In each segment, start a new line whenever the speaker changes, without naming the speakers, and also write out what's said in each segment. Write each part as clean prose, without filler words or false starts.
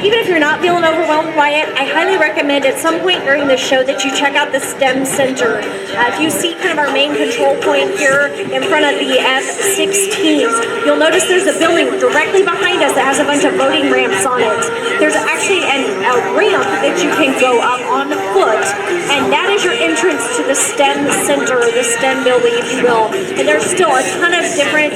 even if you're not feeling overwhelmed by it, I highly recommend at some point during the show that you check out the STEM Center. If you see kind of our main control point here in front of the F-16s, you'll notice there's a building directly behind us that has a bunch of voting ramps on it. There's actually a ramp that you can go up on foot, and that is your entrance to the STEM Center, the STEM building, if you will. And there's still a ton of different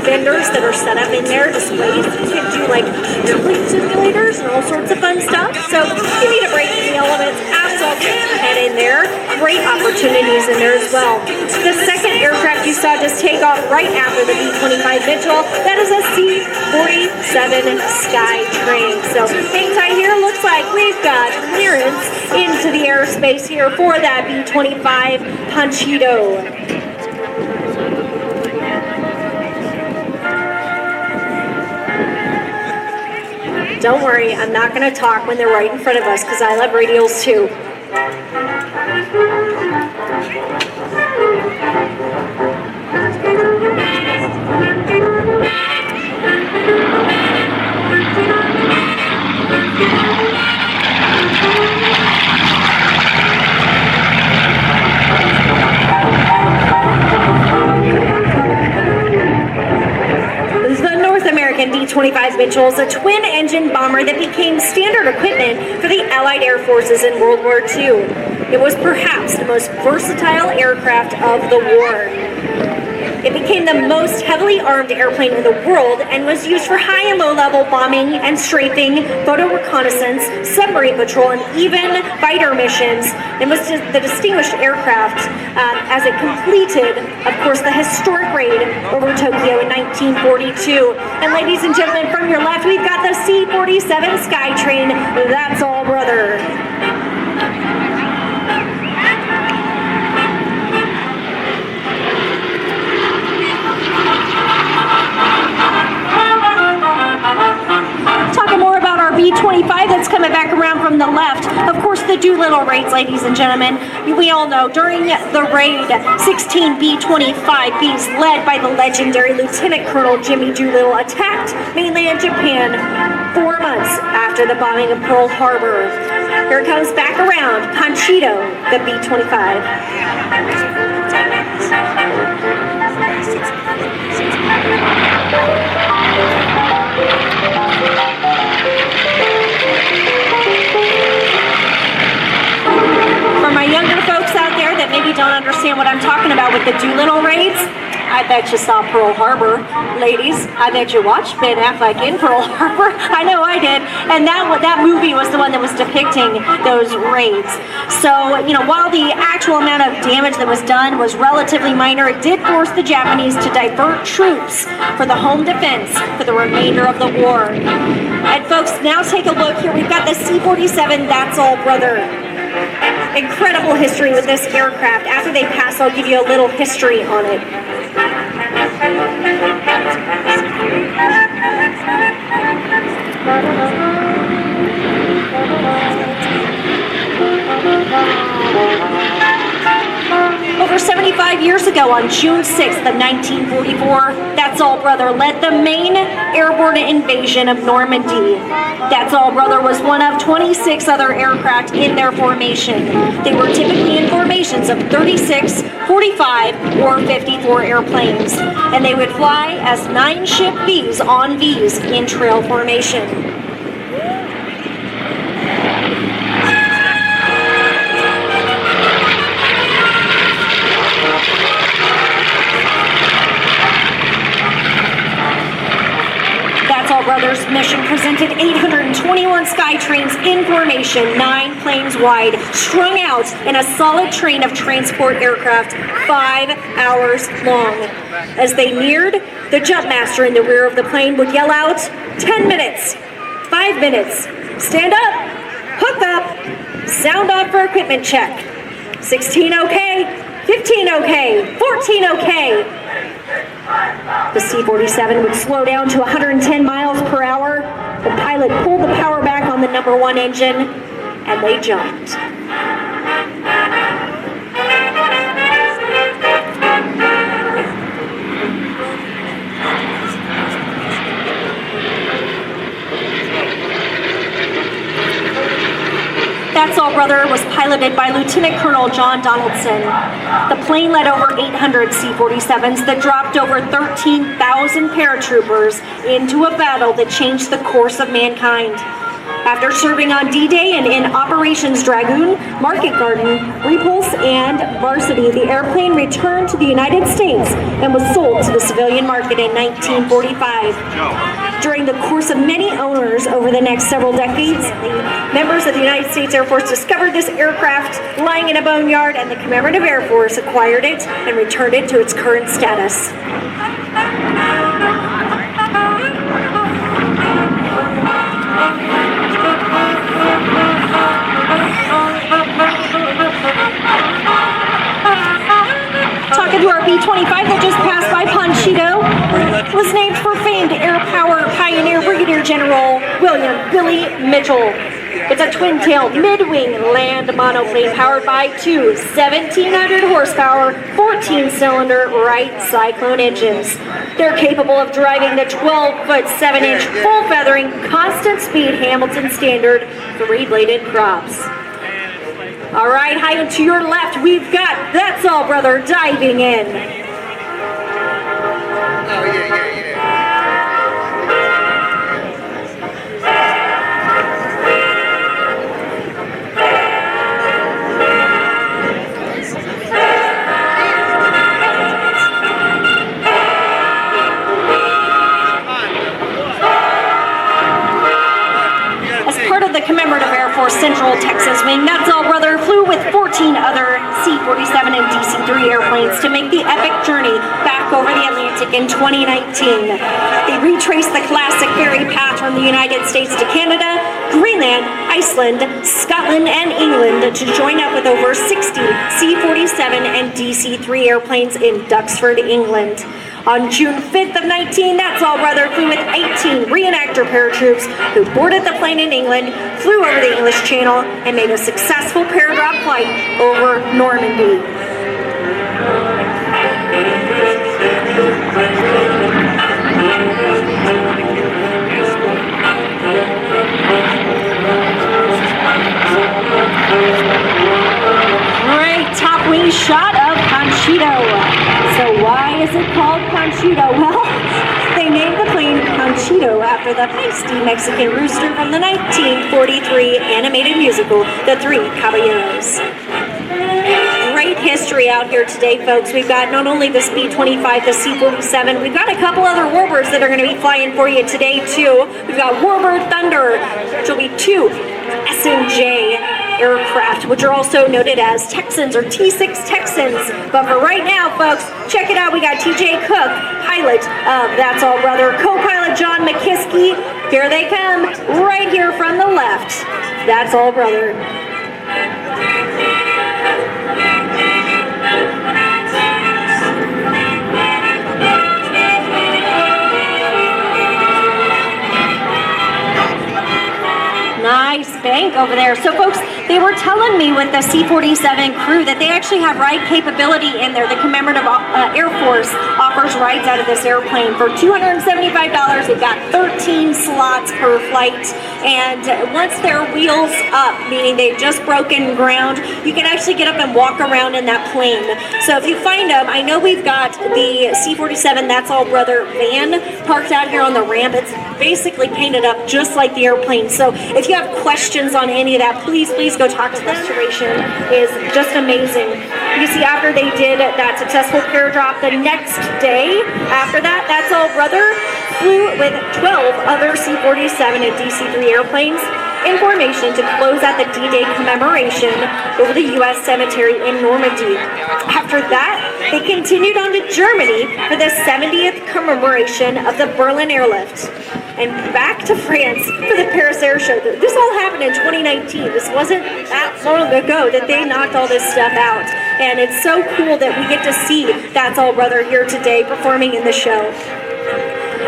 vendors that are set up in there, displays. You can do like airplane simulators and all sorts of fun stuff. So if you need a break from the elements, absolutely head in there. Great opportunities in there as well. The second aircraft you saw just take off right after the B-25 Mitchell, that is a C-47 Skytrain. So hang tight here. Looks like we've got clearance into the airspace here for that B-25 Panchito. Don't worry, I'm not going to talk when they're right in front of us because I love radials too. B-25 Mitchell is a twin-engine bomber that became standard equipment for the Allied Air Forces in World War II. It was perhaps the most versatile aircraft of the war. It became the most heavily armed airplane in the world and was used for high and low-level bombing and strafing, photo reconnaissance, submarine patrol, and even fighter missions. It was the distinguished aircraft as it completed, of course, the historic raid over Tokyo in 1942. And ladies and gentlemen, from your left, we've got the C-47 Skytrain. That's all, brother. Talking more about our B-25 that's coming back around from the left. Of course, the Doolittle raids, ladies and gentlemen. We all know during the raid, 16 B-25Bs led by the legendary Lieutenant Colonel Jimmy Doolittle attacked mainland Japan 4 months after the bombing of Pearl Harbor. Here it comes back around, Panchito, the B-25. For my younger folks out there that maybe don't understand what I'm talking about with the Doolittle raids, I bet you saw Pearl Harbor, ladies. I bet you watched Ben Affleck in Pearl Harbor. I know I did. And that movie was the one that was depicting those raids. So, you know, while the actual amount of damage that was done was relatively minor, it did force the Japanese to divert troops for the home defense for the remainder of the war. And folks, now take a look here. We've got the C-47, that's all, brother. Incredible history with this aircraft. After they pass, I'll give you a little history on it. Over 75 years ago, on June 6th of 1944, That's All Brother led the main airborne invasion of Normandy. That's All Brother was one of 26 other aircraft in their formation. They were typically in formations of 36, 45, or 54 airplanes, and they would fly as 9-ship Vs on Vs in trail formation. Brothers mission presented 821 Skytrains in formation, 9 planes wide, strung out in a solid train of transport aircraft, 5 hours long. As they neared, the jumpmaster in the rear of the plane would yell out, 10 minutes, 5 minutes, stand up, hook up, sound off for equipment check, 16 okay, 15 okay, 14 okay. The C-47 would slow down to 110 miles per hour. The pilot pulled the power back on the number 1 engine, and they jumped. That's All Brother was piloted by Lieutenant Colonel John Donaldson. The plane led over 800 C-47s that dropped over 13,000 paratroopers into a battle that changed the course of mankind. After serving on D-Day and in Operations Dragoon, Market Garden, Repulse, and Varsity, the airplane returned to the United States and was sold to the civilian market in 1945. During the course of many owners over the next several decades, members of the United States Air Force discovered this aircraft lying in a boneyard, and the Commemorative Air Force acquired it and returned it to its current status. Talking to our B-25 that just passed by Panchito, was named for famed air power pioneer Brigadier General William Billy Mitchell. It's a twin-tailed mid-wing land monoplane powered by two 1,700 horsepower, 14-cylinder Wright Cyclone engines. They're capable of driving the 12-foot, 7-inch, full-feathering, constant-speed Hamilton Standard 3-bladed props. All right, high and to your left, we've got That's All Brother diving in.
Oh, yeah.
The Commemorative Air Force Central Texas Wing, That's All Brother flew with 14 other C-47 and DC-3 airplanes to make the epic journey back over the Atlantic in 2019. They retraced the classic ferry path from the United States to Canada, Greenland, Iceland, Scotland, and England to join up with over 60 C-47 and DC-3 airplanes in Duxford, England. On June 5th of 19, That's All Brother flew with 18 reenactor paratroops who boarded the plane in England, flew over the English Channel, and made a successful paradrop flight over Normandy. Great top wing shot of Panchito. So why is it called Panchito? Well, they named the plane Panchito after the feisty Mexican rooster from the 1943 animated musical, The Three Caballeros. Great history out here today, folks. We've got not only the B-25, the C-47, we've got a couple other Warbirds that are going to be flying for you today, too. We've got Warbird Thunder, which will be two SNJ aircraft, which are also noted as Texans or T6 Texans. But for right now, folks, check it out. We got TJ Cook, pilot of That's All Brother, co-pilot John McKiskey. Here they come, right here from the left. That's All Brother. Nice bank over there. So folks, they were telling me with the C-47 crew that they actually have ride capability in there. The Commemorative Air Force offers rides out of this airplane for $275. They've got 13 slots per flight. And once their wheels up, meaning they've just broken ground, you can actually get up and walk around in that plane. So if you find them, I know we've got the C-47 That's All Brother van parked out here on the ramp. It's basically painted up just like the airplane. So if you have questions on any of that, please go talk to them. Restoration is just amazing. You see, after they did that successful paradrop, the next day after that, That's All Brother flew with 12 other C-47 and DC-3 airplanes in formation to close out the D-Day commemoration over the U.S. cemetery in Normandy. After that, they continued on to Germany for the 70th commemoration of the Berlin airlift, and back to France for the Paris Airshow. This all happened in 2019. This wasn't that long ago that they knocked all this stuff out. And it's so cool that we get to see That's All Brother here today performing in the show.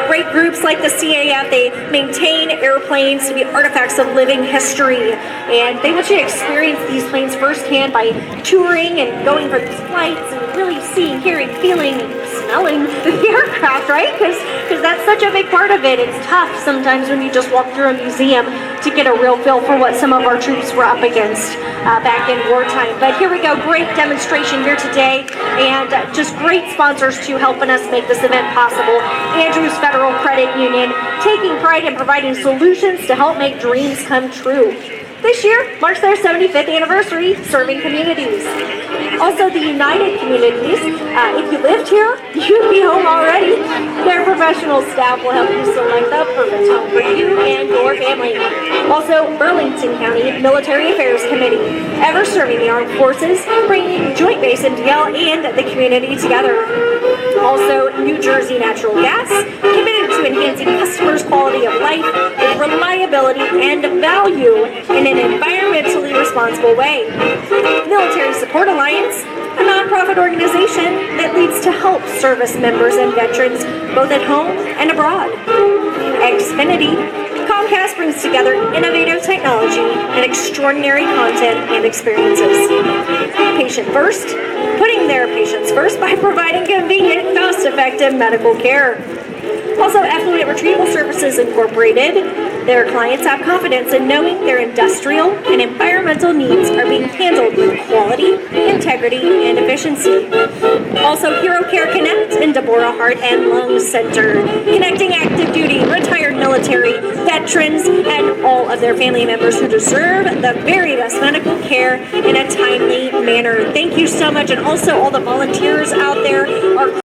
Great groups like the CAF, they maintain airplanes to be artifacts of living history, and they want you to experience these planes firsthand by touring and going for these flights and really seeing, hearing, feeling, and smelling the aircraft, right? Because that's such a big part of it. It's tough sometimes when you just walk through a museum to get a real feel for what some of our troops were up against back in wartime. But here we go, great demonstration here today, and just great sponsors too helping us make this event possible. Andrews Federal Credit Union, taking pride in providing solutions to help make dreams come true. This year marks their 75th anniversary serving communities. Also, the United Communities, if you lived here, you'd be home already. Their professional staff will help you select the perfect home for you and your family. Also, Burlington County Military Affairs Committee, ever serving the armed forces, bringing Joint Base MDL and the community together. Also, New Jersey Natural Gas, committed to enhancing customers' quality of life with reliability and value in an environmentally responsible way. Military Support Alliance, a nonprofit organization that leads to help service members and veterans both at home and abroad. Xfinity, Comcast brings together innovative technology and extraordinary content and experiences. Patient First, putting their patients first by providing convenient, cost-effective medical care. Also, Affluent Retrieval Services Incorporated. Their clients have confidence in knowing their industrial and environmental needs are being handled with quality, integrity, and efficiency. Also, Hero Care Connect and Deborah Heart and Lung Center, connecting active duty, retired military, veterans, and all of their family members who deserve the very best medical care in a timely manner. Thank you so much, and also all the volunteers out there are